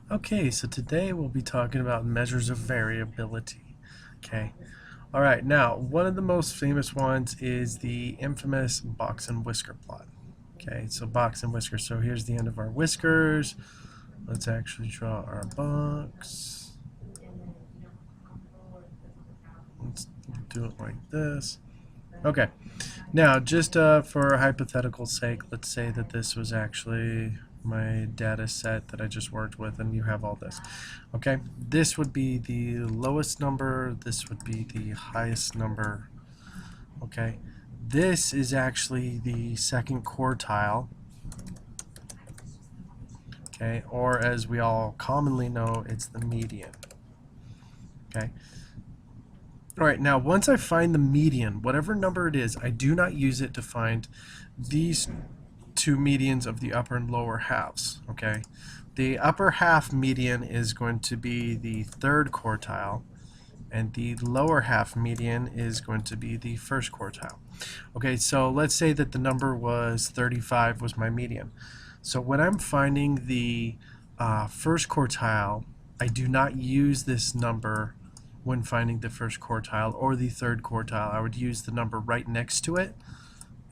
Okay, so today we'll be talking about measures of variability. Okay, all right, now one of the most famous ones is the infamous box and whisker plot. Okay, so box and whiskers. So here's the end of our whiskers. Let's actually draw our box. Let's do it like this. Okay, now just for hypothetical sake, let's say that this was actually my data set that I just worked with, and you have all this. Okay, this would be the lowest number, this would be the highest number. Okay, this is actually the second quartile. Okay, or as we all commonly know, it's the median. Okay. All right, now once I find the median, whatever number it is, I do not use it to find these two medians of the upper and lower halves. Okay, the upper half median is going to be the third quartile, and the lower half median is going to be the first quartile. Okay, so let's say that the number was 35 was my median. So when I'm finding the first quartile, I do not use this number when finding the first quartile or the third quartile. I would use the number right next to it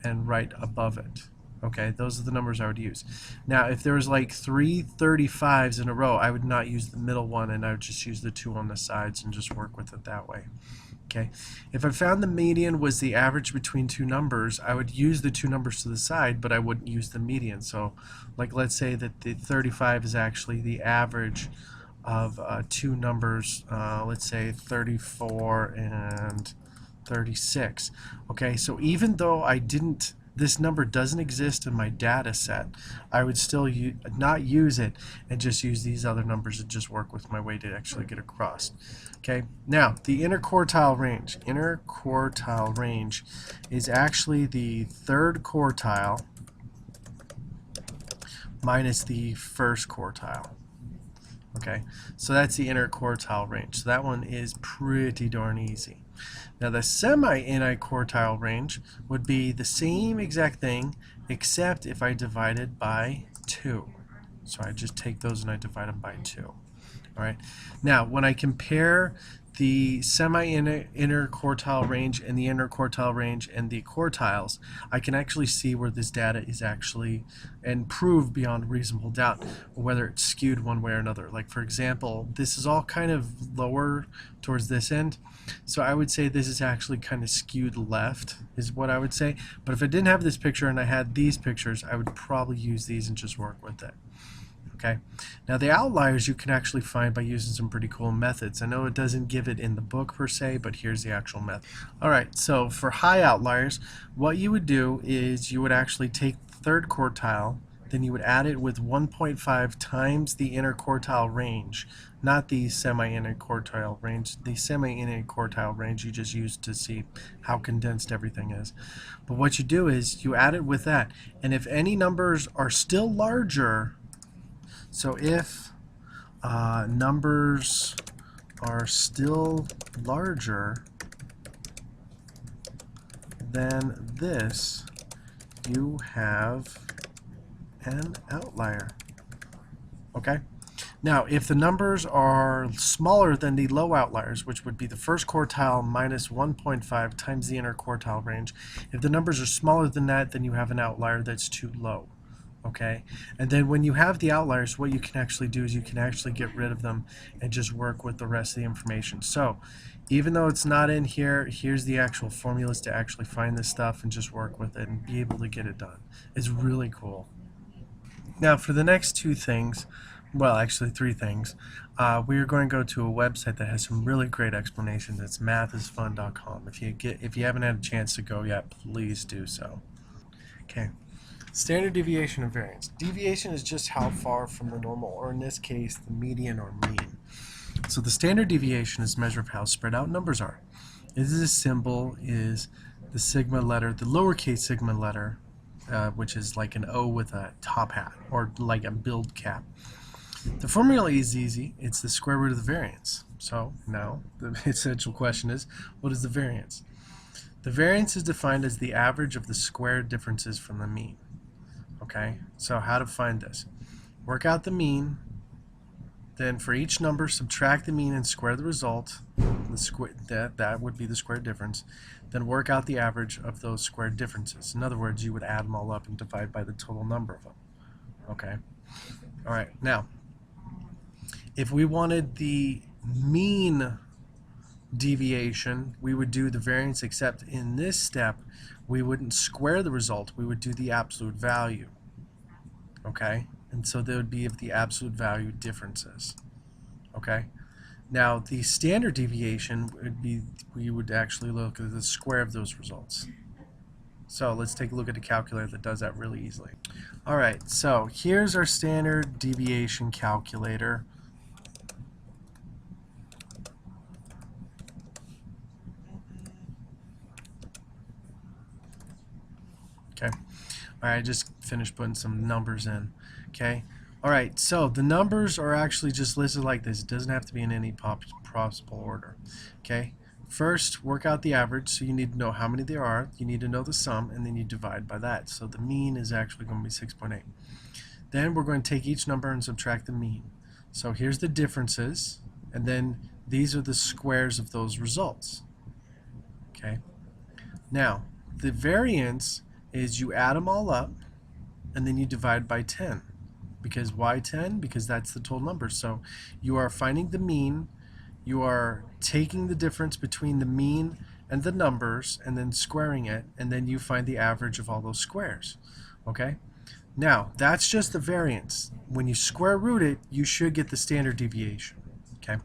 and right above it. Okay, those are the numbers I would use. Now, if there was like 335s in a row, I would not use the middle one, and I would just use the two on the sides and just work with it that way. Okay, if I found the median was the average between two numbers, I would use the two numbers to the side, but I wouldn't use the median. So, like, let's say that the 35 is actually the average of two numbers, let's say 34 and 36. Okay, so even though this number doesn't exist in my data set, I would still not use it and just use these other numbers and just work with my way to actually get across. Okay, now the interquartile range. Interquartile range is actually the third quartile minus the first quartile. Okay, so that's the interquartile range. So that one is pretty darn easy. Now the semi-interquartile range would be the same exact thing, except if I divided by 2. So I just take those and I divide them by 2. All right. Now when I compare the semi-interquartile range and the interquartile range and the quartiles, I can actually see where this data is actually and prove beyond reasonable doubt whether it's skewed one way or another. Like for example, this is all kind of lower towards this end, so I would say this is actually kind of skewed left is what I would say. But if I didn't have this picture and I had these pictures, I would probably use these and just work with it. Okay. Now the outliers you can actually find by using some pretty cool methods. I know it doesn't give it in the book per se, but here's the actual method. Alright, so for high outliers, what you would do is you would actually take the third quartile, then you would add it with 1.5 times the interquartile range, not the semi-interquartile range. The semi-interquartile range you just use to see how condensed everything is. But what you do is you add it with that, and if any numbers are still larger, so if numbers are still larger than this, you have an outlier. Okay? Now, if the numbers are smaller than the low outliers, which would be the first quartile minus 1.5 times the interquartile range, if the numbers are smaller than that, then you have an outlier that's too low. Okay, and then when you have the outliers, what you can actually do is you can actually get rid of them and just work with the rest of the information. So even though it's not in here, here's the actual formulas to actually find this stuff and just work with it and be able to get it done. It's really cool. Now for the next two things, well actually three things, we are going to go to a website that has some really great explanations. It's mathisfun.com. If you haven't had a chance to go yet, please do so. Okay. Standard deviation and variance. Deviation is just how far from the normal, or in this case, the median or mean. So the standard deviation is a measure of how spread out numbers are. This symbol is the sigma letter, the lowercase sigma letter, which is like an O with a top hat, or like a build cap. The formula is easy. It's the square root of the variance. So now the essential question is, what is the variance? The variance is defined as the average of the squared differences from the mean. Okay, so how to find this? Work out the mean, Then for each number, subtract the mean and square the result. That would be the square difference. Then work out the average of those squared differences. In other words, you would add them all up and divide by the total number of them. Okay. All right. Now, if we wanted the mean deviation, we would do the variance, except in this step, we wouldn't square the result. We would do the absolute value. Okay? And so there would be of the absolute value differences. Okay? Now, the standard deviation would be, we would actually look at the square of those results. So let's take a look at a calculator that does that really easily. All right, so here's our standard deviation calculator. Okay. All right, I just finished putting some numbers in. Okay. All right, so the numbers are actually just listed like this. It doesn't have to be in any possible order. Okay. First, work out the average. So you need to know how many there are. You need to know the sum, and then you divide by that. So the mean is actually going to be 6.8. Then we're going to take each number and subtract the mean. So here's the differences, and then these are the squares of those results. Okay. Now, the variance is you add them all up, and then you divide by 10. Because why 10? Because that's the total number. So you are finding the mean, you are taking the difference between the mean and the numbers, and then squaring it, and then you find the average of all those squares. Okay? Now, that's just the variance. When you square root it, you should get the standard deviation. Okay?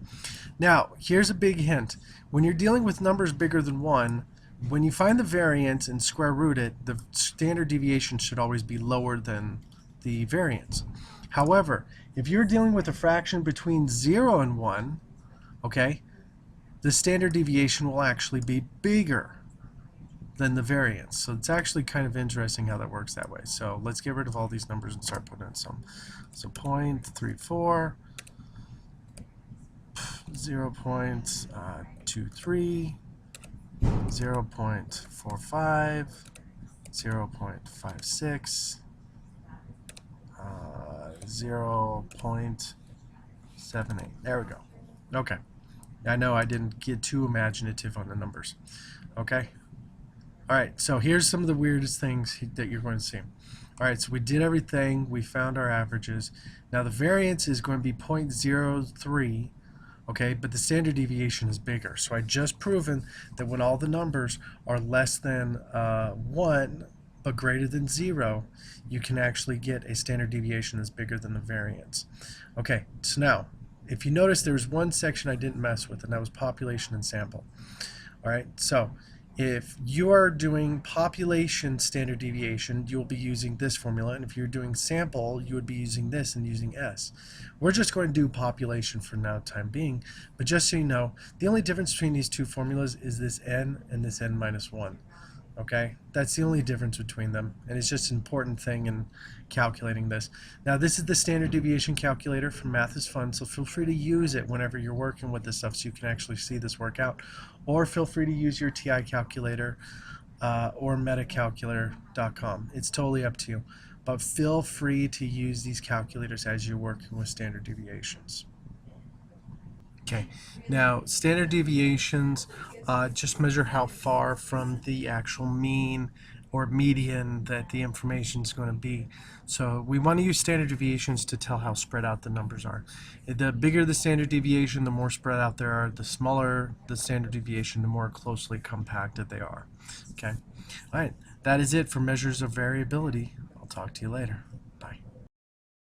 Now, here's a big hint. When you're dealing with numbers bigger than 1, when you find the variance and square root it, the standard deviation should always be lower than the variance. However, if you're dealing with a fraction between 0 and 1, okay, the standard deviation will actually be bigger than the variance. So it's actually kind of interesting how that works that way. So let's get rid of all these numbers and start putting in some. So 0.34, 0.23, 0.45, 0.56, 0.78. There we go. Okay. I know I didn't get too imaginative on the numbers. Okay. All right. So here's some of the weirdest things that you're going to see. All right. So we did everything. We found our averages. Now the variance is going to be 0.03. Okay, but the standard deviation is bigger. So I just proven that when all the numbers are less than 1 but greater than 0, you can actually get a standard deviation that's bigger than the variance. Okay, so now, if you notice, there was one section I didn't mess with, and that was population and sample. All right, so if you are doing population standard deviation, you'll be using this formula, and if you're doing sample, you would be using this and using S. We're just going to do population for now time being, but just so you know, the only difference between these two formulas is this n and this n minus 1. Okay, that's the only difference between them, and it's just an important thing in calculating this. Now, this is the standard deviation calculator from Math is Fun, so feel free to use it whenever you're working with this stuff so you can actually see this work out, or feel free to use your TI calculator or metacalculator.com. It's totally up to you, but feel free to use these calculators as you're working with standard deviations. Okay, now standard deviations just measure how far from the actual mean or median that the information is going to be. So we want to use standard deviations to tell how spread out the numbers are. The bigger the standard deviation, the more spread out there are. The smaller the standard deviation, the more closely compacted they are. Okay, all right, that is it for measures of variability. I'll talk to you later.